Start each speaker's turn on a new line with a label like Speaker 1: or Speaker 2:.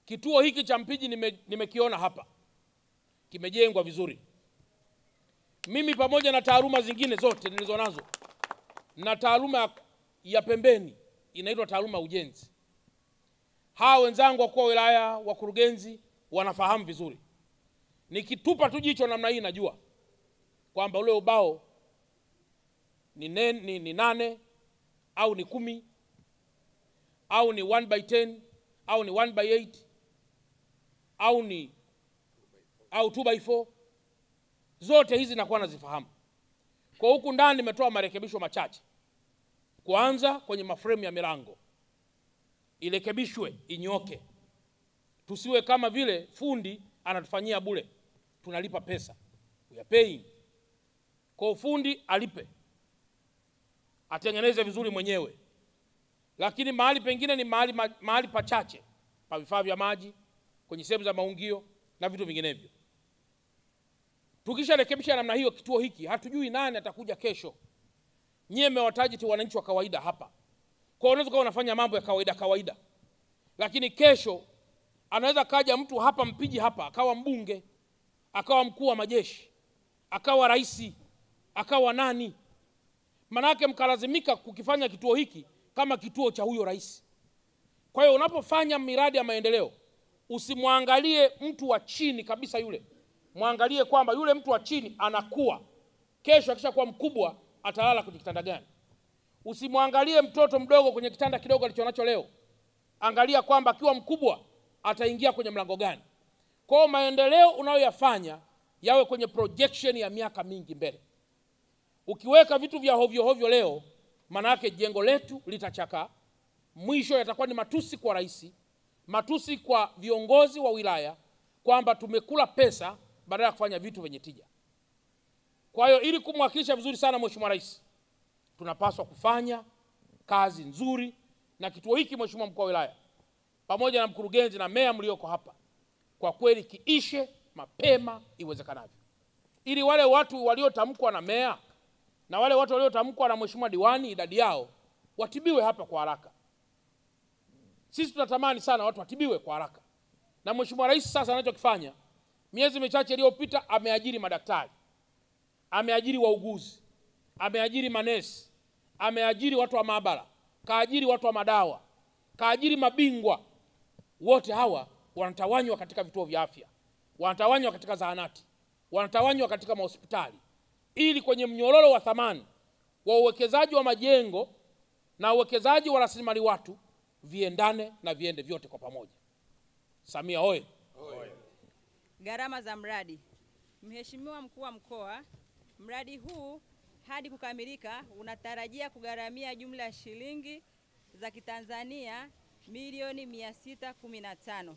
Speaker 1: Kituo hiki cha Mpiji nimekiona hapa. Kimejengwa vizuri. Mimi pamoja na taaluma zingine zote nilizonazo, na taaluma ya pembeni inaitwa taaluma ya ujenzi. Hawa wenzangu wakuu wa wilaya, wakurugenzi wanafahamu vizuri. Nikitupa tu jicho namna hii najua kwamba ule ubao ni 8 au ni 10 au ni 1/10 au ni 1/8 au 2/4. Zote hizi nakuwa nazifahamu. Kwa huku ndani nimetoa marekebisho machache. Kwanza kwenye maframe ya milango, irekebishwe, inyoke. Tusiwe kama vile fundi anatufanyia bure, tunalipa pesa. We are paying. Kwa fundi alipe, atengeneze vizuri mwenyewe. Lakini mahali pengine ni mahali pachache pa vifaa vya maji, kwenye sehemu za maungio na vitu vinginevyo. Tukisha rekebisha namna hiyo kituo hiki, hatujui nani atakuja kesho. Nyie mmewataji wananchi wa kawaida hapa. Kwa unaweza kuwa unafanya mambo ya kawaida. Lakini kesho anaweza kaja mtu hapa Mpiji hapa, akawa mbunge, akawa mkuu wa majeshi, akawa rais, akawa nani. Manake mkalazimika kukifanya kituo hiki kama kituo cha huyo rais. Kwa hiyo unapofanya miradi ya maendeleo, usimwangalie mtu wa chini kabisa yule. Muangalie kwamba yule mtu wa chini anakuwa. Kesho akishakuwa mkubwa atalala kwenye kitanda gani. Usimwangalie mtoto mdogo kwenye kitanda kidogo alichonacho leo. Angalia kwamba akiwa mkubwa ataingia kwenye mlango gani. Kwa hiyo maendeleo unayoyafanya yawe kwenye projection ya miaka mingi mbele. Ukiweka vitu vya hovyo leo, maana yake jengo letu litachaka. Mwisho yatakuwa ni matusi kwa rais, matusi kwa viongozi wa wilaya, kwamba tumekula pesa badala ya kufanya vitu vyenye tija. Kwa hiyo ili kumwakilisha vizuri sana Mheshimiwa Rais, tunapaswa kufanya kazi nzuri na kituo hiki. Mheshimiwa Mkuu wa Wilaya pamoja na mkurugenzi na meya mlioko hapa, kwa kweli kiishe mapema iwezekanavyo, ili wale watu waliotamkwa na meya na wale watu waliotamkwa na Mheshimiwa diwani idadi yao watibiwe hapa kwa haraka. Sisi tunatamani sana watu watibiwe kwa haraka. Na Mheshimiwa Rais sasa anachokifanya, miezi michache iliyopita ameajiri madaktari, ameajiri wauguzi, ameajiri manesi, ameajiri watu wa maabara, kaajiri watu wa madawa, kaajiri mabingwa. Wote hawa wanatawanywa katika vituo vya afya, wanatawanywa katika zahanati, wanatawanywa katika mahospitali, ili kwenye mnyororo wa thamani wa uwekezaji wa majengo na uwekezaji wa rasilimali watu viendane na viende vyote kwa pamoja. Samia oye!
Speaker 2: Gharama za mradi. Mheshimiwa Mkuu wa Mkoa, mradi huu hadi kukamilika unatarajia kugharamia jumla ya shilingi za Kitanzania milioni 615.